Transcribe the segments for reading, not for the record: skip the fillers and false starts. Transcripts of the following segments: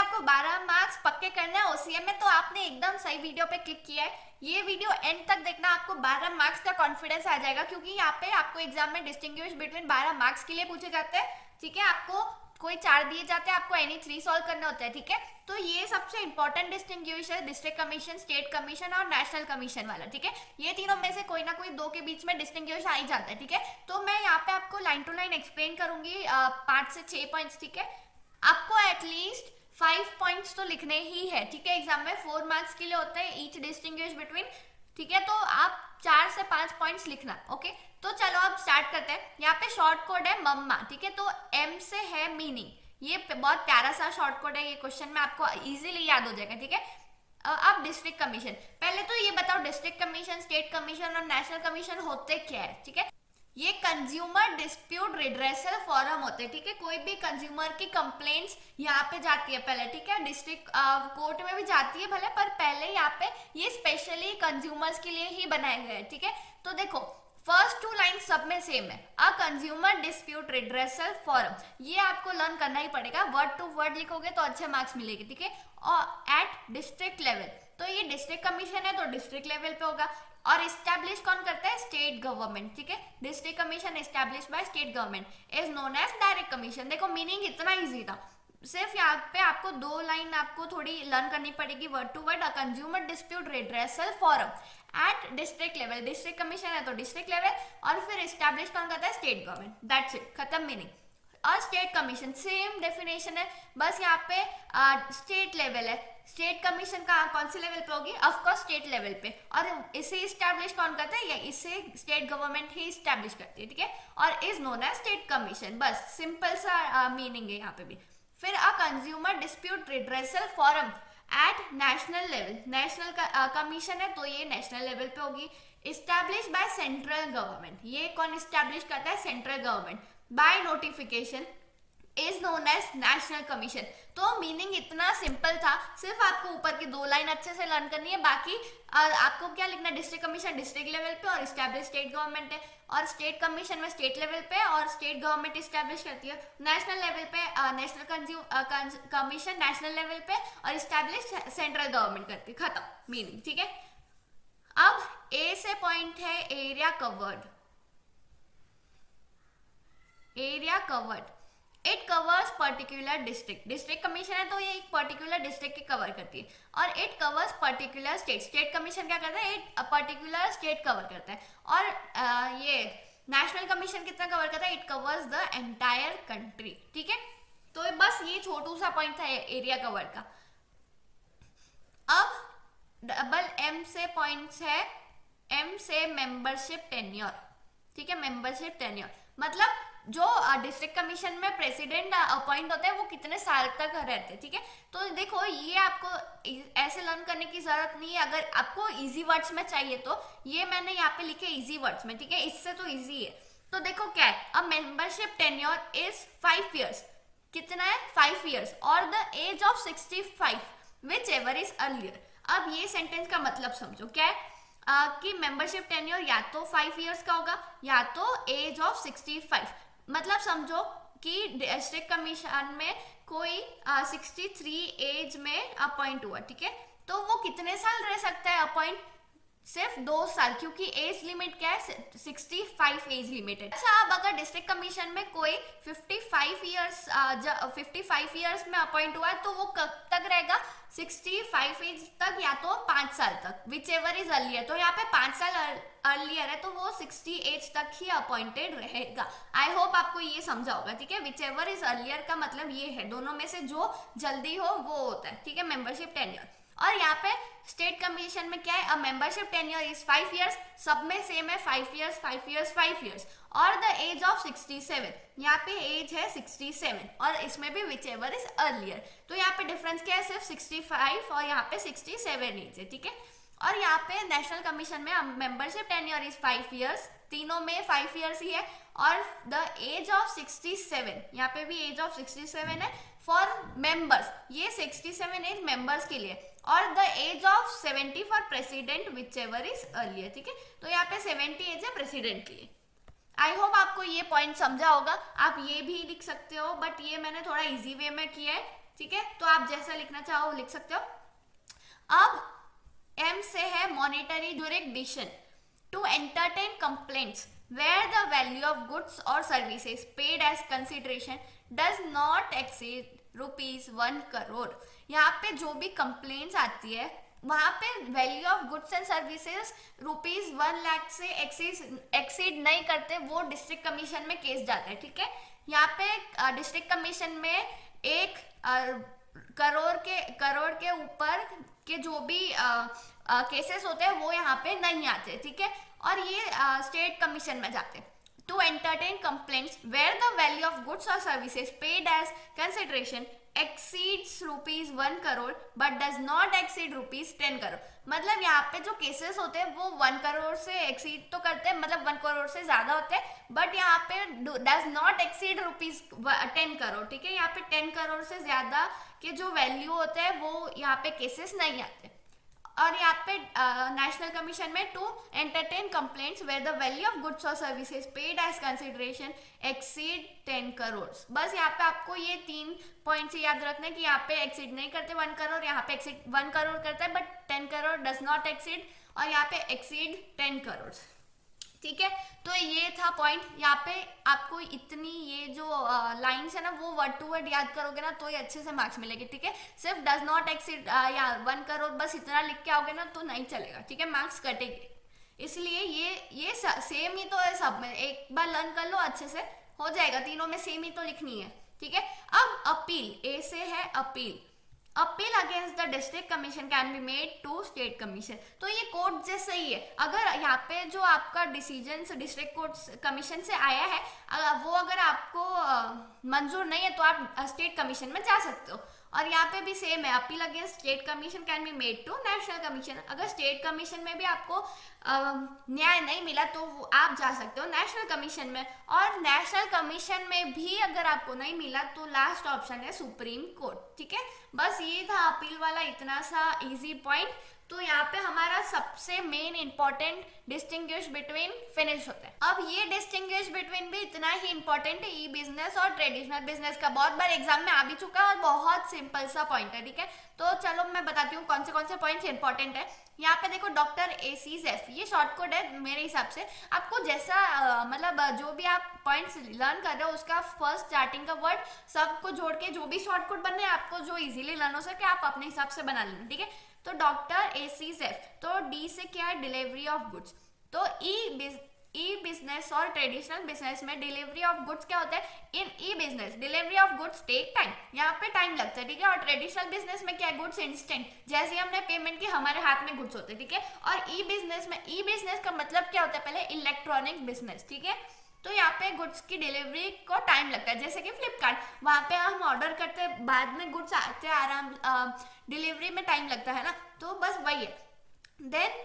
आपको 12 मार्क्स पक्के करना है ओसीएम में तो आपने एकदम सही वीडियो पे क्लिक किया है। ये वीडियो एंड तक देखना, आपको 12 मार्क्स का कॉन्फिडेंस आ जाएगा, क्योंकि यहाँ पे आपको एग्जाम में डिस्टिंग्विश बिटवीन 12 मार्क्स के लिए पूछे जाते हैं। ठीक है, आपको कोई 4 दिए जाते हैं, आपको एनी 3 सॉल्व करने होते हैं। ठीक है, तो ये सबसे इंपॉर्टेंट डिस्टिंग्विश है, डिस्ट्रिक्ट कमीशन, स्टेट कमीशन और नेशनल कमीशन वाला। ठीक है, ये तीनों में से कोई ना कोई दो के बीच में डिस्टिंग्विश आ ही जाता है। ठीक है, तो मैं यहाँ पे आपको लाइन टू लाइन एक्सप्लेन करूंगी 5 से 6 पॉइंट्स। ठीक है, आपको एटलीस्ट 5 पॉइंट्स तो लिखने ही है। ठीक है, एग्जाम में 4 मार्क्स के लिए होता है ईच डिस्टिंग्विश बिटवीन। ठीक है, तो आप 4 से 5 पॉइंट्स लिखना। ओके, तो चलो अब स्टार्ट करते हैं। यहाँ पे शॉर्ट कोड है मम्मा। ठीक है, तो एम से है मीनिंग, ये बहुत प्यारा सा शॉर्ट कोड है, ये क्वेश्चन में आपको इजीली याद हो जाएगा। ठीक है, अब डिस्ट्रिक्ट कमीशन, पहले तो ये बताओ डिस्ट्रिक्ट कमीशन, स्टेट कमीशन और नेशनल कमीशन होते क्या है। ठीक है, ये कंज्यूमर डिस्प्यूट रिड्रेसल फोरम होते हैं। ठीक है, कोई भी कंज्यूमर की कंप्लेंट्स यहाँ पे जाती है पहले। ठीक है, डिस्ट्रिक्ट कोर्ट में भी जाती है भले, पर पहले यहाँ पे ये स्पेशली कंज्यूमर्स के लिए ही बनाए गए हैं। ठीक है, तो देखो फर्स्ट 2 लाइन सब में सेम है, अ कंज्यूमर डिस्प्यूट रिड्रेसल फोरम, ये आपको लर्न करना ही पड़ेगा। वर्ड टू वर्ड लिखोगे तो अच्छे मार्क्स मिलेंगे। ठीक है, और एट डिस्ट्रिक्ट लेवल, तो ये डिस्ट्रिक्ट कमीशन है तो डिस्ट्रिक्ट लेवल पे होगा। और इस्टेब्लिश कौन करता है? State government. ठीक है, district commission establish by state government is known as direct commission. देखो मीनिंग इतना इजी था, सिर्फ यहाँ पे आपको 2 लाइन आपको थोड़ी लर्न करनी पड़ेगी word to word. A consumer dispute redressal forum at district level, district commission है तो डिस्ट्रिक्ट लेवल, और फिर इस्टेब्लिश कौन करता है? State government. दैट्स इट, खत्म मीनिंग। और स्टेट कमीशन सेम डेफिनेशन है, बस यहाँ पे स्टेट लेवल है। स्टेट कमीशन का कौन से लेवल पे होगी? ऑफ कोर्स स्टेट लेवल पे, और इसे इस्टेब्लिश कौन करता है? या इसे स्टेट गवर्नमेंट ही इस्टेब्लिश करती है। ठीक है, और is known as state commission, बस सिंपल सा मीनिंग है यहाँ पे भी। फिर a consumer dispute redressal forum at national level, national commission है तो ये नेशनल लेवल पे होगी। इस्टेब्लिश बाय सेंट्रल गवर्नमेंट, ये कौन इस्टेब्लिश करता है? Central government. By notification is known as national commission. तो मीनिंग इतना सिंपल था, सिर्फ आपको ऊपर की 2 लाइन अच्छे से लर्न करनी है। बाकी आपको क्या लिखना है? डिस्ट्रिक्ट कमीशन डिस्ट्रिक्ट लेवल पे और इस्टेब्लिश स्टेट गवर्नमेंट है, और स्टेट कमीशन में स्टेट लेवल पे और स्टेट गवर्नमेंट इस्टेब्लिश करती है। नेशनल लेवल पे नेशनल कमीशन नेशनल लेवल पे और इस्टेब्लिश सेंट्रल गवर्नमेंट करती है। खत्म मीनिंग। ठीक है, अब ए से पॉइंट है area covered. Area covered, it covers particular district, district commission है तो ये एक पर्टिकुलर डिस्ट्रिक्ट की कवर करती है। और it covers particular state, state commission क्या करता है? इट पर्टिकुलर स्टेट कवर करता है। और ये नेशनल कमीशन कितना कवर करता है? It covers the entire country. ठीक है, तो बस ये छोटू सा पॉइंट था एरिया कवर का। अब डबल एम से पॉइंट्स है, एम से मेंबरशिप टेन्योर। ठीक है, मेंबरशिप टेन्योर मतलब जो डिस्ट्रिक्ट कमीशन में प्रेसिडेंट अपॉइंट होते हैं वो कितने साल तक रहते हैं। ठीक है, तो देखो ये आपको ऐसे लर्न करने की जरूरत नहीं है। अगर आपको इजी वर्ड्स में चाहिए तो ये मैंने यहाँ पे लिखे इजी वर्ड्स में। ठीक है, इससे तो इजी है। तो देखो क्या है, a membership tenure is 5 years, कितना है? 5 years, और the age of 65 whichever is earlier. अब ये सेंटेंस का मतलब समझो क्या है कि मेंबरशिप टेन्योर या तो 5 years का होगा या तो एज ऑफ 65। मतलब समझो कि डिस्ट्रिक्ट कमीशन में कोई 63 एज में अपॉइंट हुआ। ठीक है, तो वो कितने साल रह सकता है अपॉइंट? सिर्फ 2 साल, क्योंकि एज लिमिट क्या है? 65 एज लिमिट है। अच्छा, अब अगर डिस्ट्रिक्ट कमीशन में कोई 55 ईयर्स में अपॉइंट हुआ है तो वो कब तक रहेगा? 65 एज तक या तो 5 साल तक, विच एवर इज अर्लियर। तो यहाँ पे 5 साल अर्लियर है तो वो 60 एज तक ही अपॉइंटेड रहेगा। आई होप आपको ये समझा होगा। ठीक है, विच एवर इज अर्लियर का मतलब ये है दोनों में से जो जल्दी हो वो होता है। ठीक है, मेंबरशिप टेन्योर। और यहाँ पे स्टेट कमीशन में क्या है? A membership tenure is 5 years, सब में सेम है 5 years 5 years 5 years, और द एज ऑफ 67, यहाँ पे एज है 67 और इसमें भी विच एवर इज अर्लियर। तो यहाँ पे डिफरेंस क्या है? सिर्फ 65 और यहाँ पे 67 एज है। ठीक है, और यहाँ पे नेशनल कमीशन में मेंबरशिप टेन्योर इज 5 years, तीनों में 5 years ही है, और द एज ऑफ 67, यहाँ पे भी एज ऑफ 67 है फॉर मेंबर्स, ये 67 एज मेंबर्स के लिए, और the age of 70 for president whichever is earlier. ठीक है, तो यहाँ पे 70 एज है प्रेसिडेंट के लिए। आई होप आपको ये पॉइंट समझा होगा। आप ये भी लिख सकते हो, बट ये मैंने थोड़ा इजी वे में किया है ठीक है, तो आप जैसा लिखना चाहो लिख सकते हो। अब एम से है monetary jurisdiction to entertain complaints where the value of goods or services paid as consideration does not exceed ₹1 crore। यहाँ पे जो भी कंप्लेंट्स आती है वहाँ पे value of goods and services ₹1 lakh से एक्सीड नहीं करते, वो डिस्ट्रिक्ट कमीशन में केस जाता है। ठीक है, यहाँ पे डिस्ट्रिक्ट कमीशन में 1 करोड़ के ऊपर के जो भी केसेस होते हैं वो यहाँ पे नहीं आते। ठीक है, और ये स्टेट कमीशन में जाते हैं। To entertain complaints where the value of goods और services paid as consideration exceeds ₹1 crore but does not exceed ₹10 crore. मतलब यहाँ पे जो केसेस होते हैं वो 1 करोड़ से एक्सीड तो करते हैं, मतलब 1 करोड़ से ज्यादा होते हैं, बट यहाँ पे डज नॉट एक्सीड ₹10 करोड़। ठीक है, यहाँ पे 10 करोड़ से ज्यादा के जो वैल्यू होते हैं वो यहाँ पे केसेस नहीं आते। और यहाँ पे नेशनल कमीशन में to entertain complaints where the value of goods और services paid as consideration exceed 10 crore. बस यहाँ पे आपको ये 3 पॉइंट्स याद रखने कि यहाँ पे एक्सीड नहीं करते 1 करोड़, यहाँ पे एक्सीड 1 करोड़ करता है but 10 crore does not exceed, और यहाँ पे एक्सीड 10 करोड़। ठीक है, तो ये था पॉइंट। यहाँ पे आपको इतनी ये जो लाइंस है ना वो वर्ड टू वर्ड याद करोगे ना तो ये अच्छे से मार्क्स मिलेंगे। ठीक है, सिर्फ डज नॉट एक्सीड या 1 करोड़ बस इतना लिख के आओगे ना तो नहीं चलेगा। ठीक है, मार्क्स कटेंगे, इसलिए ये सेम ही तो है सब में, एक बार लर्न कर लो अच्छे से हो जाएगा, तीनों में सेम ही तो लिखनी है। ठीक है, अब अपील, ए से है appeal. Appeal against the district commission can be made to state commission. तो ये कोर्ट जैसा ही है, अगर यहाँ पे जो आपका डिसीजन डिस्ट्रिक्ट कोर्ट कमीशन से आया है वो अगर आपको मंजूर नहीं है तो आप स्टेट कमीशन में जा सकते हो। और यहाँ पे भी सेम है, appeal against state commission can be made to national commission. अगर स्टेट कमीशन में भी आपको न्याय नहीं मिला तो आप जा सकते हो नेशनल कमीशन में, और नेशनल कमीशन में भी अगर आपको नहीं मिला तो लास्ट ऑप्शन है सुप्रीम कोर्ट। ठीक है, बस ये था अपील वाला इतना सा इजी पॉइंट। तो यहाँ पे हमारा सबसे main important distinguish between finish होता है। अब ये डिस्टिंग्विश बिटवीन भी इतना ही इंपॉर्टेंट है ई बिजनेस और ट्रेडिशनल बिजनेस का, बहुत बार एग्जाम में आ भी चुका है और बहुत सिंपल सा पॉइंट है। ठीक है, तो चलो मैं बताती हूँ कौन से पॉइंट्स इंपॉर्टेंट है। यहाँ पे देखो डॉक्टर ACF, ये शॉर्ट कोड है मेरे हिसाब से। आपको जैसा मतलब जो भी आप पॉइंट्स लर्न कर रहे हो उसका फर्स्ट स्टार्टिंग का वर्ड सबको जोड़ के जो भी शॉर्ट कोड बनना है आपको जो इजीली लर्न हो सके आप अपने हिसाब से बना लेना। ठीक है, तो डॉक्टर ACF, तो डी से क्या है डिलीवरी ऑफ गुड्स। तो ई बिजनेस और ट्रेडिशनल बिजनेस में डिलीवरी ऑफ गुड्स क्या होता है, in e business delivery of goods take time, यहाँ पे टाइम लगता है। ठीक है, और ट्रेडिशनल बिजनेस में क्या है गुड्स इंस्टेंट, जैसे हमने पेमेंट की हमारे हाथ में गुड्स होते हैं। ठीक है, और ई बिजनेस का मतलब क्या होता है पहले इलेक्ट्रॉनिक बिजनेस। ठीक है, तो यहाँ पे गुड्स की डिलीवरी को टाइम लगता है, जैसे कि फ्लिपकार्ट, वहाँ पे हम ऑर्डर करते हैं बाद में गुड्स आते हैं आराम, डिलीवरी में टाइम लगता है ना, तो बस वही है। देन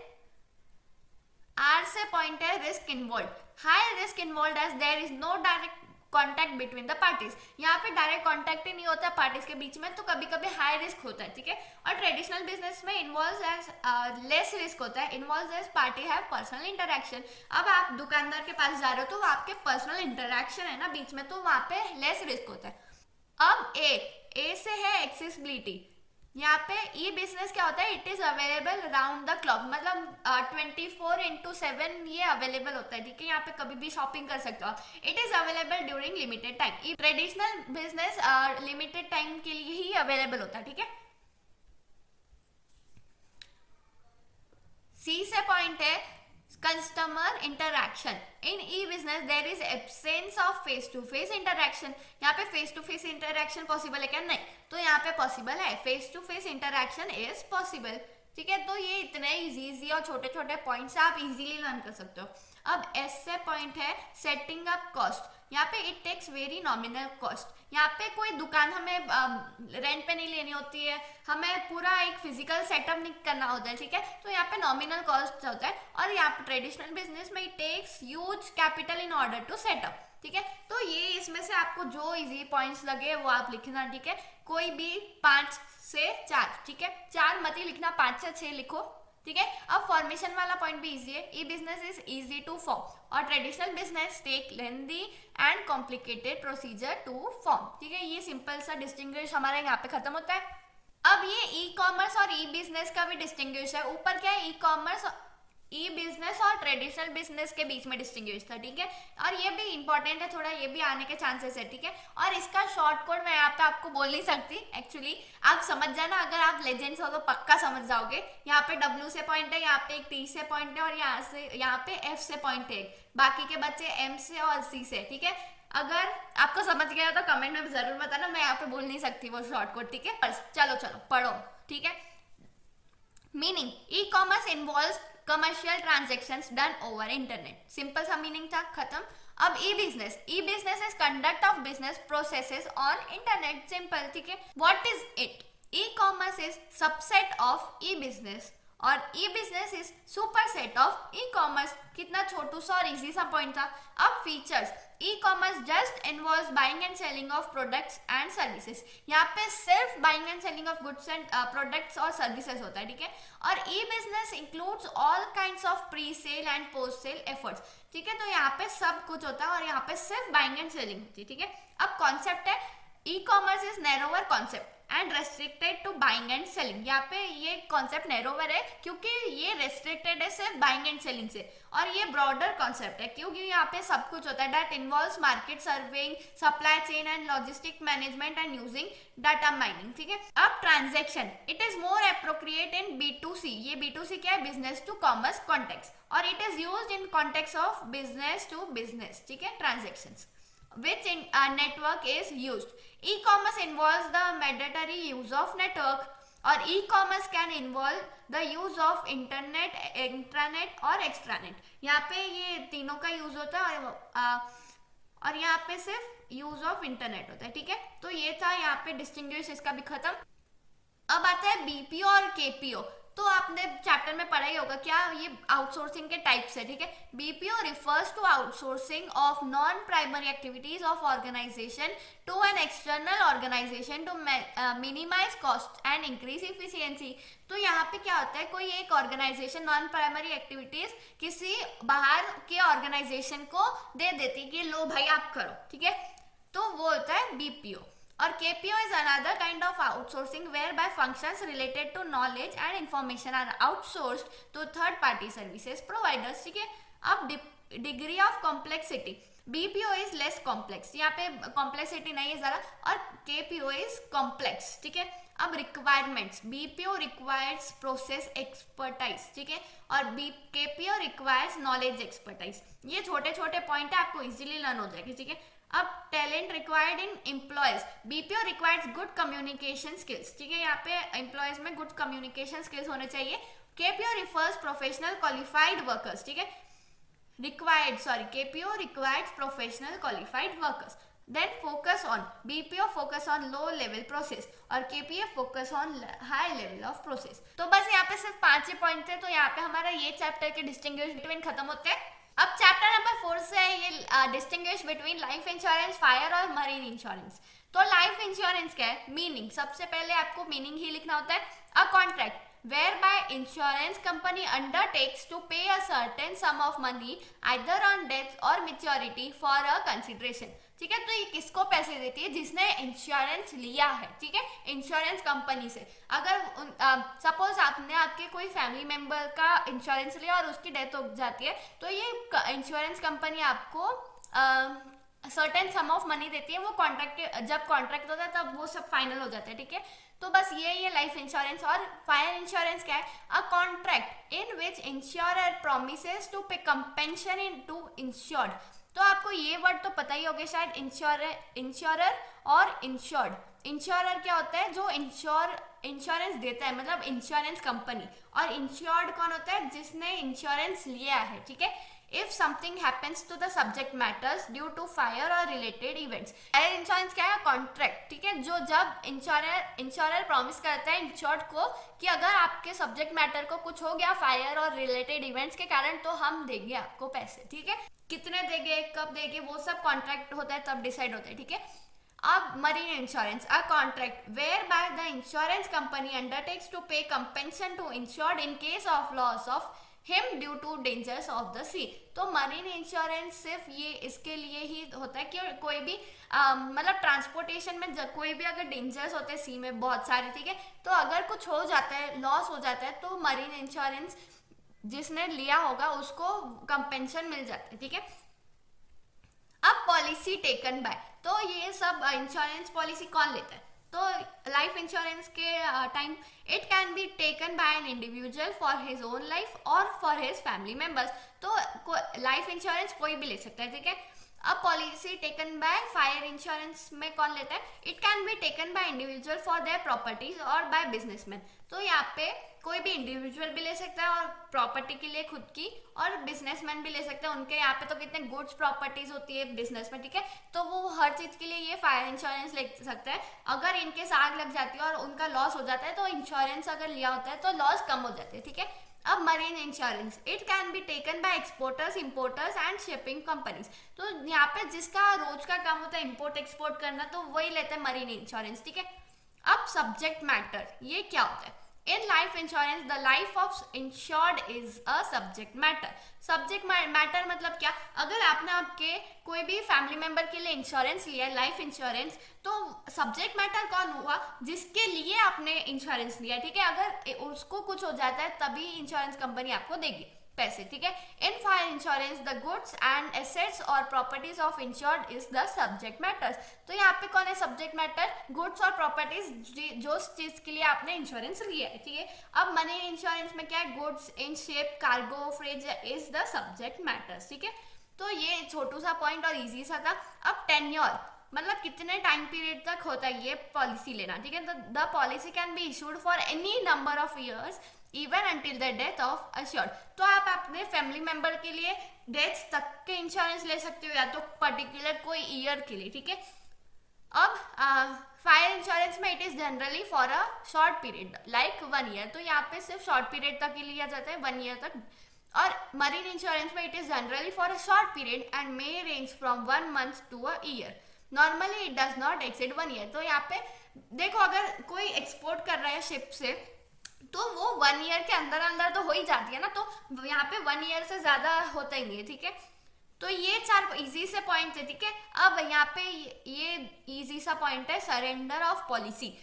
आर से पॉइंट है risk involve, high risk involve as there is no direct contact between the parties. यहाँ पे डायरेक्ट कॉन्टैक्ट ही नहीं होता पार्टीज के बीच में, तो कभी कभी हाई रिस्क होता है। ठीक है, और ट्रेडिशनल बिजनेस में इन्वॉल्व एज लेस रिस्क होता है, involve as party have personal interaction. अब आप दुकानदार के पास जा रहे हो तो आपके पर्सनल इंटरेक्शन है ना बीच में, तो वहाँ पे लेस रिस्क होता है। अब ए से है एक्सेसिबिलिटी। यहाँ पे ई बिजनेस क्या होता है, it is available round the clock, मतलब 24/7 ये अवेलेबल होता है। ठीक है, यहाँ पे कभी भी शॉपिंग कर सकते हो। It is available during limited time, traditional business limited time के लिए ही अवेलेबल होता है। ठीक है, सी से पॉइंट है customer interaction. In e business there is absence of face to face interaction. यहाँ पे face to face interaction possible है क्या, नहीं, तो यहाँ पे पॉसिबल है, face to face interaction is possible. ठीक है, तो ये इतने इजी और छोटे छोटे पॉइंट्स आप इजीली लर्न कर सकते हो। अब एस से पॉइंट है सेटिंग अप कॉस्ट। यहाँ पे it takes very nominal cost. यहाँ पे कोई दुकान हमें रेंट पे नहीं लेनी होती है, हमें पूरा एक फिजिकल सेटअप नहीं करना होता है। ठीक है, तो यहाँ पे नॉमिनल कॉस्ट होता है, और यहाँ पे ट्रेडिशनल बिजनेस में it takes huge capital in order to setup. ठीक है, तो ये इसमें से आपको जो इजी पॉइंट्स लगे वो आप लिखना। ठीक है, कोई भी 5 से 4, ठीक है, 4 मत ही लिखना, 5 से 6 लिखो। ठीक है। अब फॉर्मेशन वाला पॉइंट भी इजी है, e business is easy to form और traditional business take lengthy and complicated procedure to form. ठीक है, ये सिंपल सा डिस्टिंग्विश हमारा यहाँ पे खत्म होता है। अब ये ई कॉमर्स और ई बिजनेस का भी डिस्टिंग्विश है। ऊपर क्या है, ई कॉमर्स, ई बिजनेस और ट्रेडिशनल बिजनेस के बीच में डिस्टिंग्विश था। ठीक है, और ये भी इंपॉर्टेंट है थोड़ा, ये भी आने के चांसेस है। ठीक है, और इसका शॉर्ट कोड मैं यहाँ पे आपको बोल नहीं सकती एक्चुअली, आप समझ जाना, अगर आप लेजेंड्स हो तो पक्का समझ जाओगे। यहाँ पे W से पॉइंट है, यहाँ पे एक T से पॉइंट है और यहाँ पे F से पॉइंट है, बाकी के बच्चे M से और C से। ठीक है, अगर आपको समझ गया तो कमेंट में जरूर बताना, मैं यहाँ पे बोल नहीं सकती वो शॉर्ट कोड। ठीक है, चलो पढ़ो। ठीक है, meaning, e commerce involves commercial transactions done over internet. Simple सा मीनिंग था, खत्म। अब e business is conduct of business processes on internet. Simple. ठीक है, what is it? E commerce is subset of e business और e business is superset of e commerce. कितना छोटू सा और इजी सा पॉइंट था। अब features, e commerce just involves buying and selling of products and services. यहाँ पे सिर्फ buying and selling of goods and products और सर्विसेज होता है। ठीक है, और e business includes all kinds of pre sale and post sale efforts. ठीक है, तो यहाँ पे सब कुछ होता है और यहाँ पे सिर्फ बाइंग एंड सेलिंग होती है। ठीक है, अब कॉन्सेप्ट है, e commerce is narrower concept and restricted to buying and selling. यहाँ पे ये कॉन्सेप्ट नैरोवर है क्योंकि ये रेस्ट्रिक्टेड है सिर्फ बाइंग एंड सेलिंग से, और ये ब्रॉडर कॉन्सेप्ट है क्योंकि यहाँ पे सब कुछ होता है। That involves market serving, supply chain and logistic management and using data mining. ठीक है, अब transaction, it is more appropriate in B2C। ये B2C क्या है, बिजनेस टू कॉमर्स कॉन्टेक्स्ट, और it is used in context of business to business. ठीक है, transactions which in network is used. E-commerce involves the mandatory use of network, और e-commerce can involve the use of internet, intranet और extranet। यहाँ पे ये तीनों का use होता है और यहाँ पे सिर्फ यूज ऑफ इंटरनेट होता है। ठीक है, तो ये था यहाँ पे डिस्टिंग्विश, इसका भी खत्म। अब आता है BPO और KPO। तो आपने चैप्टर में पढ़ा ही होगा क्या, ये आउटसोर्सिंग के टाइप्स है। ठीक है, BPO refers to outsourcing of non-primary activities of organization to an external organization to minimize cost and increase efficiency। तो यहाँ पे क्या होता है, कोई एक ऑर्गेनाइजेशन नॉन प्राइमरी एक्टिविटीज किसी बाहर के ऑर्गेनाइजेशन को दे देती कि लो भाई आप करो। ठीक है, तो वो होता है BPO। और KPO is another kind of outsourcing whereby functions related to knowledge and information are outsourced to third party services providers। ठीक है, अब degree of complexity, BPO is less complex, यहाँ पे कॉम्प्लेक्सिटी नहीं है ज़रा, और KPO is complex। ठीक है, अब requirements, BPO requires process expertise. ठीक है, और KPO रिक्वायर्स नॉलेज एक्सपर्टाइज। ये छोटे छोटे पॉइंट है, आपको इजीली लर्न हो जाएगी। ठीक है, अब talent required in employees, BPO requires good communication skills. ठीक है, यहाँ पे एम्प्लॉयज में गुड कम्युनिकेशन स्किल्स होने चाहिए। KPO refers professional qualified workers. ठीक है, KPO requires professional qualified workers. Then focus on, BPO focus on low level process और KPO focus on high level of process. तो बस यहाँ पे सिर्फ 5 ही पॉइंट थे, तो यहाँ पे हमारा ये चैप्टर के डिस्टिंग्विश बिटवीन खत्म होते हैं। अब चैप्टर नंबर 4 से है ये distinguish between life insurance, fire और मरीन इंश्योरेंस। तो लाइफ इंश्योरेंस क्या है, मीनिंग, सबसे पहले आपको मीनिंग ही लिखना होता है। A contract whereby insurance company undertakes to pay a certain sum of money either on death or maturity for a consideration। ठीक है, तो ये किसको पैसे देती है, जिसने इंश्योरेंस लिया है। ठीक है, इंश्योरेंस कंपनी से। अगर सपोज आपने आपके कोई फैमिली मेंबर का इंश्योरेंस लिया और उसकी डेथ हो जाती है, तो ये इंश्योरेंस कंपनी आपको सर्टेन सम ऑफ मनी देती है। वो कॉन्ट्रैक्ट, जब कॉन्ट्रैक्ट होता है तब वो सब फाइनल हो जाता है। ठीक है, तो बस ये लाइफ इंश्योरेंस। और फायर इंश्योरेंस क्या है, a contract in which insurer promises to pay compensation in to insured. तो आपको ये वर्ड तो पता ही होगा शायद, इंश्योरर और इंश्योर्ड। इंश्योरर क्या होता है, जो इंश्योरेंस देता है, मतलब इंश्योरेंस कंपनी, और इंश्योर्ड कौन होता है, जिसने इंश्योरेंस लिया है। ठीक है, if something happens to the subject matters due to fire or related events। Fire insurance क्या है, कॉन्ट्रैक्ट। ठीक है, जो जब इंश्योरर प्रॉमिस करता है इंश्योर्ड को कि अगर आपके सब्जेक्ट मैटर को कुछ हो गया फायर और रिलेटेड इवेंट्स के कारण, तो हम देंगे आपको पैसे। ठीक है, कितने देंगे, कब देंगे, वो सब कॉन्ट्रैक्ट होता है तब डिसाइड होता है। ठीक है, अब marine insurance, a contract whereby the insurance company undertakes to pay compensation to insured in case of loss of him due to dangers of the sea. तो मरीन इंश्योरेंस सिर्फ ये इसके लिए ही होता है कि कोई भी मतलब ट्रांसपोर्टेशन में कोई भी अगर डेंजर्स होते हैं सी में बहुत सारे, ठीक है, तो अगर कुछ हो जाता है, लॉस हो जाता है, तो मरीन इंश्योरेंस जिसने लिया होगा उसको कंपेंसेशन मिल जाता है, ठीक है। अब पॉलिसी टेकन बाय, तो ये सब इंश्योरेंस पॉलिसी कौन लेता है? तो लाइफ इंश्योरेंस के time it can be taken by an individual for his own life और फॉर हिज फैमिली मेंबर्स। तो लाइफ इंश्योरेंस कोई भी ले सकता है, ठीक है। अब policy taken by fire insurance में कौन लेता है? It can be taken by individual for their properties और बाय बिजनेसमैन। तो यहाँ पे कोई भी इंडिविजुअल भी ले सकता है और प्रॉपर्टी के लिए खुद की, और बिजनेसमैन भी ले सकते हैं, उनके यहाँ पे तो कितने गुड्स प्रॉपर्टीज होती है बिजनेस में, ठीक है, तो वो हर चीज के लिए ये फायर इंश्योरेंस ले सकते हैं। अगर इनके आग लग जाती है और उनका लॉस हो जाता है तो इंश्योरेंस अगर लिया होता है तो लॉस कम हो जाते हैं, ठीक है। अब marine insurance, it can be taken by exporters, importers and shipping companies. तो यहाँ पे जिसका रोज का काम होता है इंपोर्ट एक्सपोर्ट करना, तो वही लेते हैं मरीन इंश्योरेंस, ठीक है। अब सब्जेक्ट मैटर, ये क्या होता है? In life insurance, the life of insured is a subject matter. Subject matter मतलब क्या? अगर आपने आपके कोई भी फैमिली मेंबर के लिए इंश्योरेंस लिया है, लाइफ इंश्योरेंस, तो सब्जेक्ट मैटर कौन हुआ? जिसके लिए आपने इंश्योरेंस लिया, ठीक है। अगर उसको कुछ हो जाता है तभी इंश्योरेंस कंपनी आपको देगी पैसे, ठीक है। In fire insurance the goods and assets और properties of insured is the subject matters. तो यहाँ पे कौन है सब्जेक्ट मैटर? गुड्स और प्रॉपर्टीज, जो चीज के लिए आपने इंश्योरेंस लिया है, ठीक है। अब मनी इंश्योरेंस में क्या है? Goods in ship, cargo, fridge is the subject matters, ठीक है। तो ये छोटू सा पॉइंट और इजी सा था। अब टेन्योर मतलब कितने टाइम पीरियड तक होता है ये पॉलिसी लेना, ठीक है। The policy can be issued for any number of years even until the death of assured. तो आप अपने फैमिली मेंबर के लिए डेथ तक के इंश्योरेंस ले सकते हो या तो पर्टिकुलर कोई ईयर के लिए, ठीक है। अब फायर इंश्योरेंस में it is generally for a short period like 1 year. तो यहाँ पे सिर्फ शॉर्ट पीरियड तक ही लिया जाता है, 1 ईयर तक। और मरीन इंश्योरेंस में it is generally for a short period and may range from 1 month to a year. Normally it does not exceed 1 year. तो यहाँ पे देखो, अगर कोई एक्सपोर्ट कर रहा है शिप से, तो वो 1 ईयर के अंदर अंदर तो हो ही जाती है ना, तो यहाँ पे 1 ईयर से ज्यादा होता ही नहीं है, ठीक है। तो ये 4 इजी से पॉइंट है, ठीक है। अब यहाँ पे ये इजी सा पॉइंट है, surrender of policy,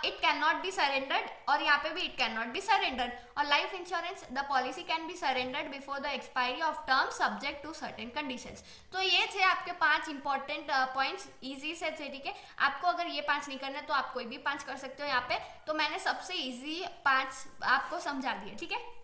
it can not be surrendered, और यहाँ पे भी it can not be surrendered. और life insurance, the policy can be surrendered before the expiry of term subject to certain conditions. तो ये थे आपके 5 इंपॉर्टेंट पॉइंट्स, इजी से थे, ठीक है। आपको अगर ये 5 नहीं करना तो आप कोई भी 5 कर सकते हो यहाँ पे। तो मैंने सबसे इजी 5 आपको समझा दिए, ठीक है।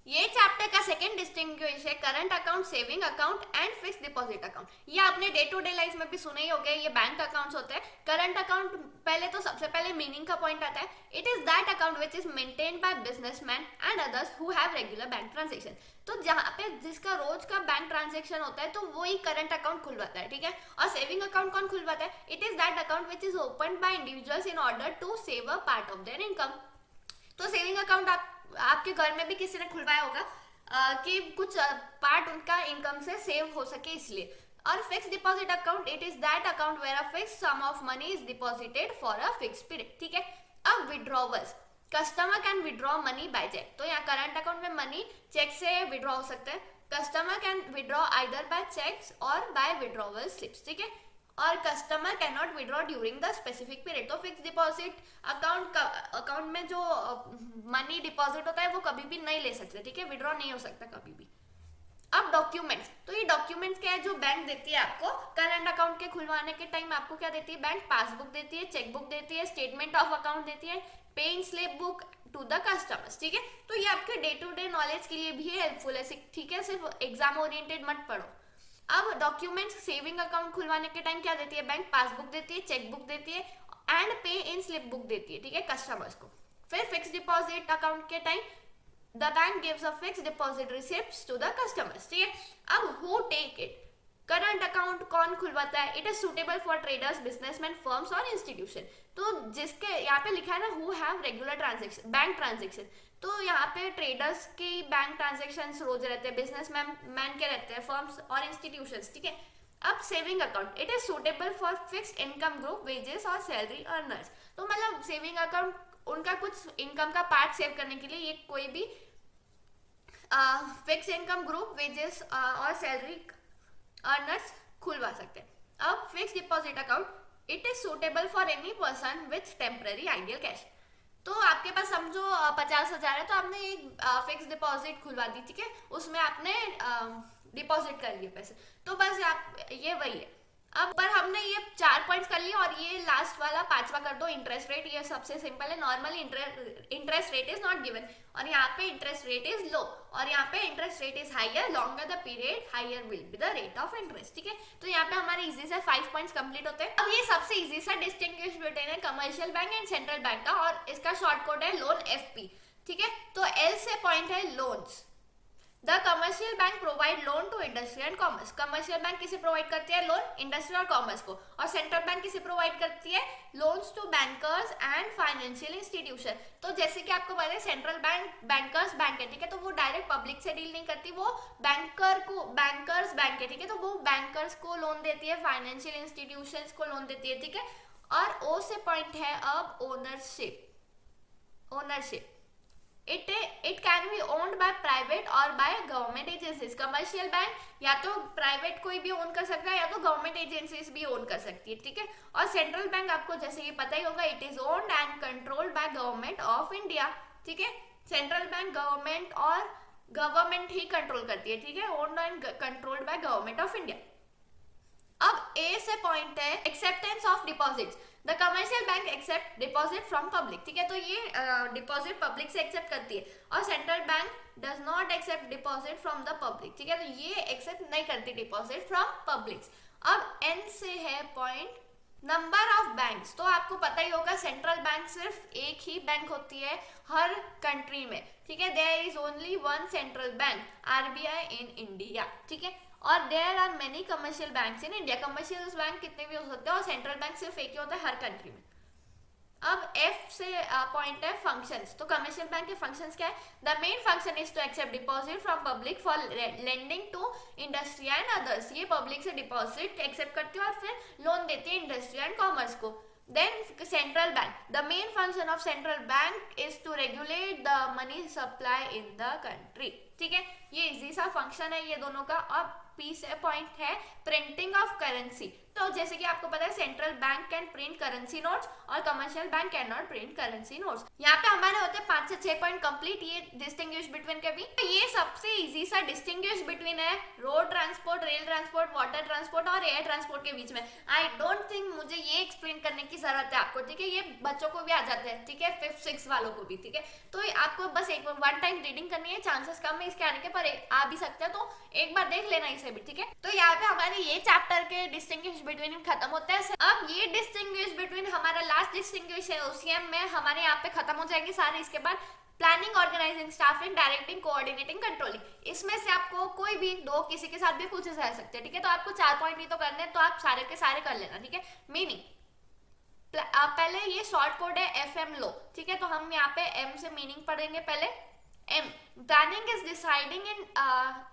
ये चैप्टर का सेकंड डिस्टिंग्विश है current account, saving account and fix deposit account. ये आपने डे टू डे लाइफ में भी सुना ही होगा, ये बैंक अकाउंट्स होते हैं। करंट अकाउंट पहले तो सबसे पहले मीनिंग का पॉइंट आता है, it is that account which is maintained by businessman and others who have regular bank transaction. तो जहाँ पे जिसका रोज का बैंक ट्रांजेक्शन होता है तो वो ही करंट अकाउंट खुलवाता है, ठीक है। और सेविंग अकाउंट कौन खुलवाता है? It is that account which is open by individuals in order to save a part of their income. तो सेविंग अकाउंट आपके घर में भी किसी ने खुलवाया होगा कि कुछ पार्ट उनका इनकम से सेव हो सके इसलिए। और fix deposit account, it is that account where a fix sum of money is deposited for a fix period, ठीक है। अब withdrawals, customer can withdraw money by cheque. तो यहाँ करंट अकाउंट में मनी चेक से विड्रॉ हो सकते हैं। Customer can withdraw either by cheques और बाय विड्रॉवल स्लिप्स, ठीक है। और customer can not withdraw during the specific period. तो फिक्स डिपॉजिट अकाउंट में जो मनी डिपॉजिट होता है वो कभी भी नहीं ले सकते, ठीक है, विड्रॉ नहीं हो सकता कभी भी। अब डॉक्यूमेंट्स, तो ये डॉक्यूमेंट्स क्या है जो बैंक देती है आपको करंट अकाउंट के खुलवाने के टाइम? आपको क्या देती है बैंक? पासबुक देती है, चेकबुक देती है, स्टेटमेंट ऑफ अकाउंट देती है, paying slip book to the customers, ठीक है। तो ये आपके डे टू डे नॉलेज के लिए भी हेल्पफुल है, ठीक है, सिर्फ एग्जाम ओरिएंटेड मत पढ़ो। अब डॉक्यूमेंट्स, सेविंग अकाउंट खुलवाने के टाइम क्या देती है बैंक? पासबुक देती है, चेकबुक देती है एंड पे इन स्लिप बुक देती है, ठीक है, कस्टमर्स को। फिर फिक्स डिपॉजिट अकाउंट के time the bank gives a fix deposit receipts to the customers, ठीक है। अब who take it? Current account कौन खुलवाता है? It is suitable for traders, businessman, firms और इंस्टीट्यूशन। तो जिसके यहाँ पे लिखा है ना who have regular transaction, bank transaction, तो यहाँ पे ट्रेडर्स की बैंक ट्रांजेक्शन रोज रहते हैं, बिजनेस मैन के रहते हैं, फर्म्स और इंस्टीट्यूशंस, ठीक है। अब saving account, it is suitable for fixed income group, wages और सैलरी अर्नर्स। तो मतलब सेविंग अकाउंट उनका कुछ इनकम का पार्ट सेव करने के लिए ये कोई भी फिक्स इनकम ग्रुप, वेजेस और सैलरी अर्नर्स खुलवा सकते हैं। अब fix deposit account, it is suitable for any person with temporary ideal cash. तो आपके पास समझो 50,000 है, तो आपने एक फिक्स डिपॉजिट खुलवा दी, ठीक है, उसमें आपने डिपॉजिट कर लिए पैसे, तो बस आप ये वही है। अब पर हमने ये 4 पॉइंट्स कर लिए और ये लास्ट वाला 5वां कर दो, इंटरेस्ट रेट। ये सबसे सिंपल है, normally interest rate is not given, और यहाँ पे इंटरेस्ट रेट इज लो, और यहाँ पे interest rate is higher, longer the period higher will be the rate of interest, ठीक है। तो यहाँ पे हमारे इजी से 5 पॉइंट्स कंप्लीट होते हैं। अब ये सबसे इजी सा डिस्टिंग्विश बिटवीन है commercial bank and central bank का, और इसका शॉर्ट कोड है लोन FP, ठीक है। तो L से पॉइंट है loans. The commercial bank provide loan to industry and commerce. Commercial bank किसे प्रोवाइड करती है? लोन इंडस्ट्री और कॉमर्स को। और सेंट्रल बैंक किसे प्रोवाइड करती है? Loans to bankers and financial institution. तो जैसे कि आपको पता है सेंट्रल बैंक बैंकर्स बैंक है, ठीक है, तो वो डायरेक्ट पब्लिक से डील नहीं करती, वो बैंकर्स बैंक है, ठीक है, तो वो बैंकर्स को लोन देती है, फाइनेंशियल इंस्टीट्यूशंस को लोन देती है, ठीक है। और O से पॉइंट है अब ownership. It can be owned by private or by government agencies. Commercial bank या तो प्राइवेट कोई भी ओन कर सकता है या तो गवर्नमेंट एजेंसीज भी ओन कर सकती है, ठीक है। और सेंट्रल बैंक आपको जैसे ये पता ही होगा, it is owned and controlled by government of India, ठीक है। सेंट्रल बैंक गवर्नमेंट ही कंट्रोल करती है, ठीक है, owned and controlled by government of India. अब A से पॉइंट है acceptance of deposits. The commercial bank accept deposit from public, ठीक है, तो ये डिपॉजिट पब्लिक से एक्सेप्ट करती है, और central bank does not accept deposit from the public, ठीक है, तो ये एक्सेप्ट नहीं करती डिपॉजिट फ्रॉम पब्लिक। अब N से है पॉइंट नंबर ऑफ बैंक्स। तो आपको पता ही होगा सेंट्रल बैंक सिर्फ एक ही बैंक होती है हर कंट्री में, ठीक है, there is only one central bank, RBI in India, ठीक है। और there are many commercial banks in India. Commercial bank कितने भी हो सकते हैं, और सेंट्रल बैंक सिर्फ एक ही होता है हर कंट्री में। अब F से पॉइंट है फंक्शंस। तो कमर्शियल बैंक के फंक्शंस क्या है? The main function is to accept deposit from public for lending to industry and others. ये पब्लिक से डिपॉजिट एक्सेप्ट करती है और फिर लोन देती है इंडस्ट्री एंड कॉमर्स को। Then central bank, the main function of central bank is to regulate the money supply in the country, ठीक है। ये इजी सा फंक्शन है ये दोनों का। और P से पॉइंट है प्रिंटिंग ऑफ करेंसी। तो जैसे कि आपको पता है central bank can print currency notes और commercial bank can not print currency notes. यहाँ पे हमारे होते हैं 5 से 6 पॉइंट कंप्लीट ये डिस्टिंग्विश बिटवीन के भी। तो ये सबसे इजी सा डिस्टिंग्विश बिटवीन है road transport, rail transport, water transport और एयर ट्रांसपोर्ट के बीच में। आई डोंट थिंक मुझे ये एक्सप्लेन करने की जरूरत है आपको, ठीक है, ये बच्चों को भी आ जाते हैं, ठीक है, 5th 6th वालों को भी, ठीक है। तो आपको बस एक वन टाइम रीडिंग करनी है, चांसेस कम है इसके आने के, पर आ भी सकते हैं, तो एक बार देख लेना इसे भी, ठीक है। तो यहाँ पे हमारे ये चैप्टर के डिस्टिंग्विश बिटवीन खत्म होता है। अब ये डिस्टिंग्विश बिटवीन हमारा लास्ट डिस्टिंग्विश है OCM में हमारे यहाँ पे खत्म हो जाएंगे सारे। इसके बाद planning, organising, staffing, directing, coordinating, controlling. इसमें से आपको कोई भी दो किसी के साथ भी पूछे जा सकते हैं, ठीक है। तो आपको 4 पॉइंट ही तो करने हैं, तो आप सारे के सारे कर लेना, ठीक है। मीनिंग पहले ये शॉर्ट कोड है FM लो, ठीक है, तो हम यहाँ पे M से मीनिंग पढ़ेंगे। पहले M, planning is deciding in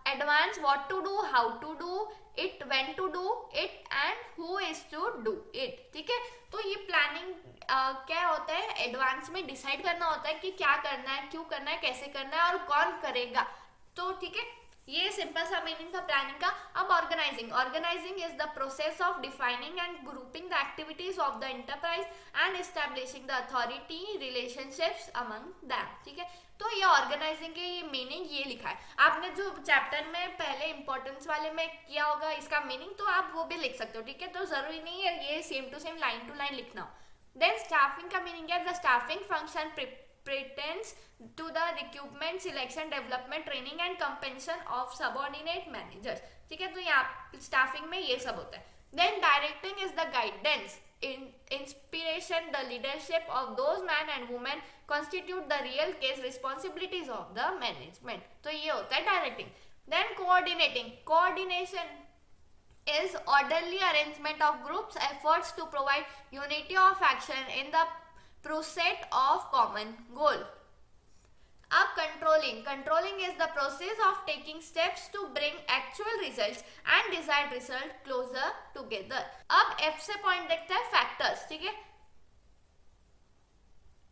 advance what to do, how to do it, when to do it and who is to do it, ठीक है। तो ये प्लानिंग क्या होता है? एडवांस में डिसाइड करना होता है कि क्या करना है, क्यों करना है, कैसे करना है और कौन करेगा, तो ठीक है, ये सिंपल सा मीनिंग था प्लानिंग का। अब organising is the process of defining and grouping the activities of the enterprise and establishing the authority relationships among them, ठीक है। तो ये ऑर्गेनाइजिंग के ये मीनिंग ये लिखा है। आपने जो चैप्टर में पहले इंपॉर्टेंस वाले में किया होगा इसका मीनिंग, तो आप वो भी लिख सकते हो, ठीक है। तो जरूरी नहीं है ये same to same line to line लिखना हो। देन स्टाफिंग का मीनिंग है the staffing function pretends to the recruitment, selection, development, training and compensation of subordinate managers, ठीक है। तो यहाँ स्टाफिंग में ये सब होता है। Then directing is the guidance, inspiration, the leadership of those men and women constitute the real case responsibilities of the management, तो ये होता है directing। Then coordinating, coordination is orderly arrangement of groups efforts to provide unity of action in the pursuit of common goal. अब controlling is the process of taking steps to bring actual results and desired result closer together. अब F से point देखते हैं factors, ठीक है,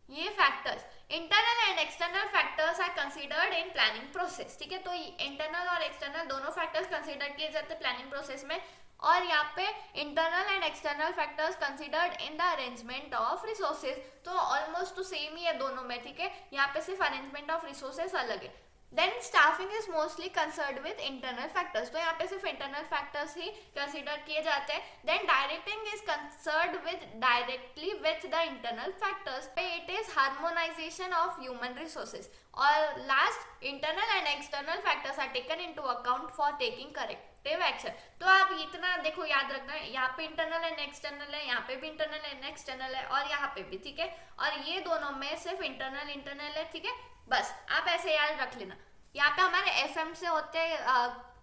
ये factors internal and external factors are considered in planning process, ठीक है, तो इंटरनल और एक्सटर्नल दोनों फैक्टर्स कंसीडर किए जाते हैं प्लानिंग प्रोसेस में, और यहाँ पे internal and external factors considered in the arrangement of resources, तो ऑलमोस्ट तो सेम ही है दोनों में, ठीक है, यहाँ पे सिर्फ अरेंजमेंट ऑफ रिसोर्सेज अलग है. Then staffing is mostly concerned with internal factors, तो यहाँ पे सिर्फ इंटरनल फैक्टर्स ही कंसीडर किए जाते हैं. Then directing is concerned with directly with the internal factors, it is harmonisation of human resources, और last internal and external factors are taken into account for taking corrective action. तो आप इतना देखो, याद रखना है, यहाँ पे इंटरनल एंड एक्सटर्नल है, यहाँ पे भी इंटरनल एंड एक्सटर्नल है, और यहाँ पे भी, ठीक है, और ये दोनों में सिर्फ इंटरनल है, ठीक है, बस आप ऐसे याद रख लेना. यहाँ पे हमारे FM से होते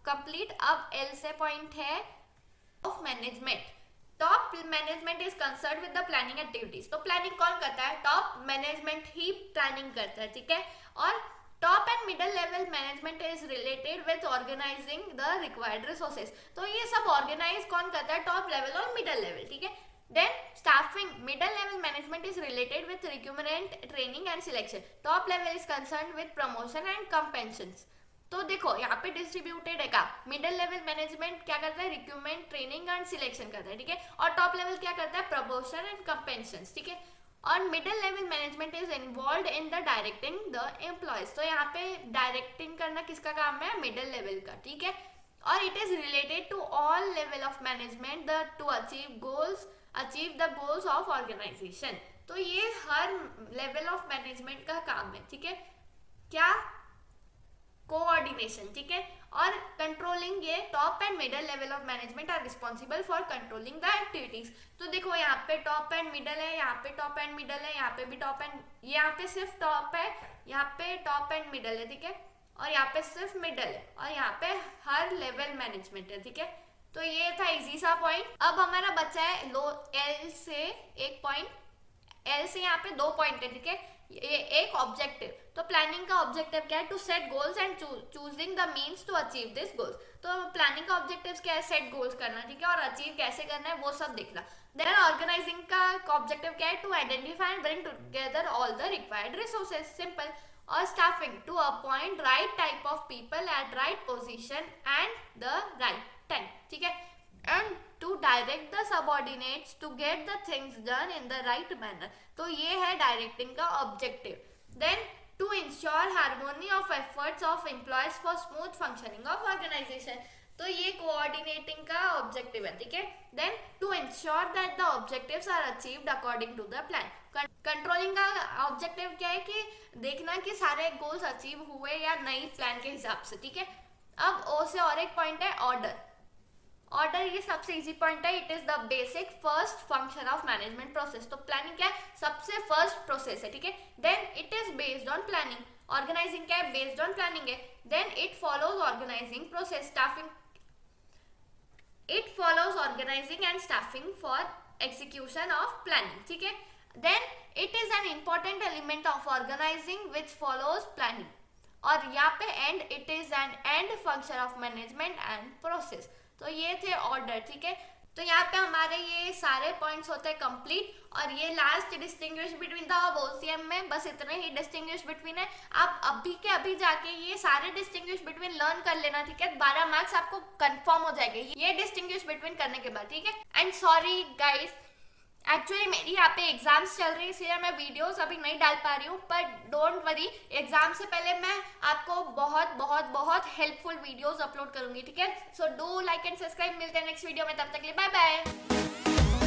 कंप्लीट. अब L से पॉइंट है of management. Top management is concerned with the planning activities, तो प्लानिंग कौन करता है, टॉप मैनेजमेंट ही प्लानिंग करता है, ठीक है, और top and middle level management is related with organising the required resources, तो ये सब ऑर्गेनाइज कौन करता है, टॉप लेवल और मिडल लेवल, ठीक है. Then staffing, middle level management is related with recruitment, training and selection. Top level is concerned with promotion and compensations. तो देखो यहाँ पे डिस्ट्रीब्यूटेड है का, मिडिल लेवल मैनेजमेंट क्या करता है, रिक्रूटमेंट, ट्रेनिंग एंड सिलेक्शन करता है, ठीक है, और टॉप लेवल क्या करता है, प्रमोशन एंड कंपेंसेशंस, ठीक है, और middle level management is involve in the directing the employees, तो यहाँ पे डायरेक्टिंग करना किसका काम है, मिडिल लेवल का, ठीक है, और it is related to all level of management the to achieve the goals of organisation, तो ये हर लेवल ऑफ मैनेजमेंट का काम है, ठीक है, क्या, कोऑर्डिनेशन, ठीक है, और कंट्रोलिंग, ये top and middle level of management are responsible for controlling the activities. तो देखो यहाँ पे टॉप एंड मिडल है, यहाँ पे टॉप एंड मिडल है, यहाँ पे भी टॉप एंड, यहाँ पे सिर्फ टॉप है, यहाँ पे टॉप एंड मिडल है, ठीक है, और यहाँ पे सिर्फ मिडल है, और यहाँ पे हर लेवल मैनेजमेंट है, ठीक है. तो ये था इजी सा पॉइंट. अब हमारा बचा है लो L से एक पॉइंट, L से यहाँ पे 2 पॉइंट है, ठीक है, ये एक ऑब्जेक्टिव. तो प्लानिंग का ऑब्जेक्टिव क्या है, to set goals and choosing the means to achieve this goals. तो प्लानिंग का ऑब्जेक्टिव क्या है, सेट गोल्स करना, ठीक है, और अचीव कैसे करना है वो सब देखना. देन ऑर्गेनाइजिंग का ऑब्जेक्टिव क्या है, to identify and bring together all the required resources, simple. और staffing, to appoint right type of people at right position and the right time, ठीक है, and to direct the subordinates to get the things done in the right manner, तो ये है directing का objective. Then to ensure harmony of efforts of employees for smooth functioning of organisation, तो ये coordinating का objective है, ठीक है. Then to ensure that the objectives are achieved according to the plan. Controlling का ऑब्जेक्टिव क्या है कि देखना कि सारे गोल्स अचीव हुए या नहीं प्लान के हिसाब से, ठीक है. अब O से और एक पॉइंट है ऑर्डर. ये सबसे इजी पॉइंट है, it is the basic first function of management process. तो प्लानिंग क्या है, सबसे फर्स्ट प्रोसेस है, ठीक है. Then it is based on planning. Organising क्या है, बेस्ड ऑन प्लानिंग है. Then it follows organising process. Staffing, it follows organising and staffing for execution of planning, ठीक है. Then it is an important element of organizing which follows planning. और यहाँ पे end, it is an end function of management and process. तो ये थे order, ठीक है. तो यहाँ पे हमारे ये सारे पॉइंट्स होते हैं कंप्लीट, और ये last distinguish between the OCM में बस इतने ही डिस्टिंग्विश बिटवीन है. आप अभी के अभी जाके ये सारे डिस्टिंग्विश बिटवीन लर्न कर लेना, ठीक है. 12 मार्क्स आपको कंफर्म हो जाएंगे ये डिस्टिंग्विश बिटवीन करने के बाद, ठीक है. एंड सॉरी गाइस, एक्चुअली मेरी यहाँ पे एग्जाम्स चल रही है, इसलिए मैं वीडियोस अभी नहीं डाल पा रही हूँ, पर डोंट वरी, एग्जाम से पहले मैं आपको बहुत बहुत बहुत हेल्पफुल वीडियोस अपलोड करूंगी, ठीक है. So do like and subscribe. मिलते हैं नेक्स्ट वीडियो में, तब तक के लिए बाय बाय.